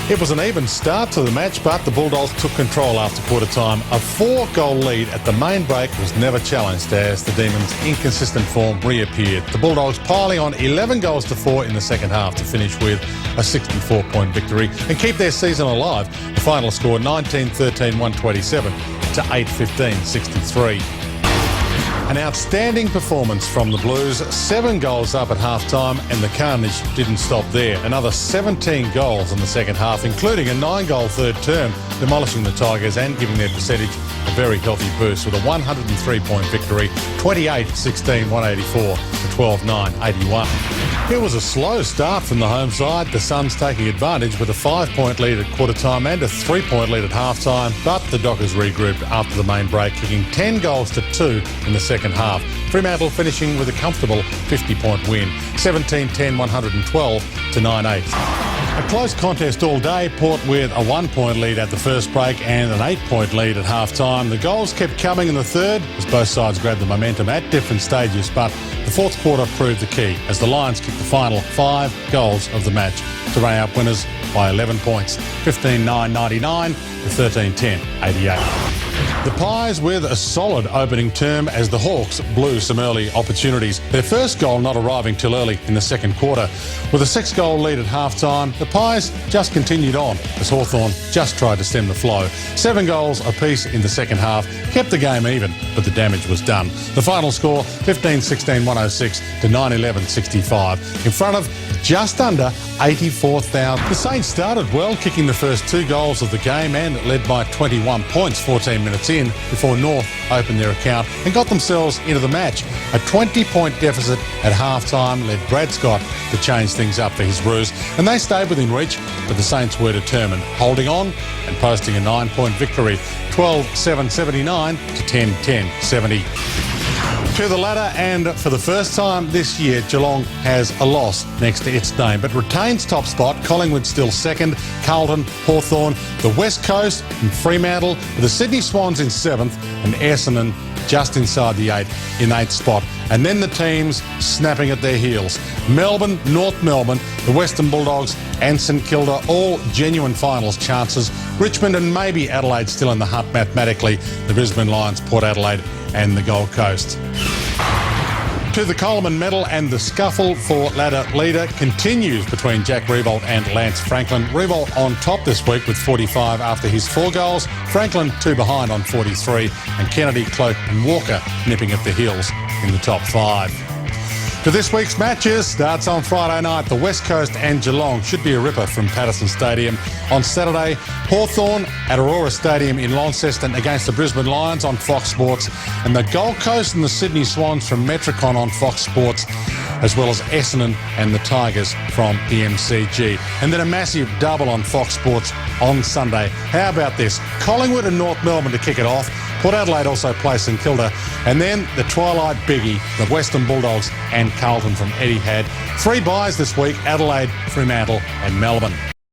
It was an even start to the match, but the Bulldogs took control after quarter time. A 4-goal lead at the main break was never challenged as the Demons' inconsistent form reappeared. The Bulldogs piling on 11 goals to 4 in the second half to finish with a 64-point victory and keep their season alive. The final score 19-13-127 to 8-15-63. An outstanding performance from the Blues, 7 goals up at half-time, and the carnage didn't stop there. Another 17 goals in the second half, including a 9-goal third term, demolishing the Tigers and giving their percentage a very healthy boost with a 103-point victory, 28-16, 184 to 12-9, 81. It was a slow start from the home side, the Suns taking advantage with a 5-point lead at quarter time and a 3-point lead at half time, but the Dockers regrouped after the main break, kicking 10 goals to 2 in the second half. Fremantle finishing with a comfortable 50-point win, 17-10, 112 to 9-8. A close contest all day, Port with a 1-point lead at the first break and an 8-point lead at half-time. The goals kept coming in the third as both sides grabbed the momentum at different stages, but the fourth quarter proved the key as the Lions kicked the final 5 goals of the match to run out winners by 11 points, 15-9, 99 to 13-10, 88. The Pies with a solid opening term as the Hawks blew some early opportunities. Their first goal not arriving till early in the second quarter. With a 6-goal lead at half-time, the Pies just continued on as Hawthorn just tried to stem the flow. 7 goals apiece in the second half kept the game even, but the damage was done. The final score 15-16, 106 to 9-11, 65 in front of just under 84,000. The Saints started well, kicking the first 2 goals of the game and led by 21 points 14 minutes in before North opened their account and got themselves into the match. A 20-point deficit at half-time led Brad Scott to change things up for his Roos, and they stayed within reach, but the Saints were determined, holding on and posting a 9-point victory, 12-7, 79 to 10-10, 70. To the ladder, and for the first time this year, Geelong has a loss next to its name, but retains top spot. Collingwood still second, Carlton, Hawthorn, the West Coast and Fremantle, with the Sydney Swans in 7th and Essendon just inside the 8th spot. And then the teams snapping at their heels. Melbourne, North Melbourne, the Western Bulldogs and St Kilda, all genuine finals chances. Richmond and maybe Adelaide still in the hunt mathematically. The Brisbane Lions, Port Adelaide and the Gold Coast. To the Coleman medal, and the scuffle for ladder leader continues between Jack Riewoldt and Lance Franklin. Riewoldt on top this week with 45 after his 4 goals. Franklin 2 behind on 43, and Kennedy, Cloke and Walker nipping at the heels in the top 5. To this week's matches, starts on Friday night. The West Coast and Geelong should be a ripper from Patterson Stadium. On Saturday, Hawthorn at Aurora Stadium in Launceston against the Brisbane Lions on Fox Sports, and the Gold Coast and the Sydney Swans from Metricon on Fox Sports, as well as Essendon and the Tigers from the MCG. And then a massive double on Fox Sports on Sunday. How about this? Collingwood and North Melbourne to kick it off. Port Adelaide also play St Kilda. And then the twilight biggie, the Western Bulldogs and Carlton from Etihad. 3 byes this week, Adelaide, Fremantle and Melbourne.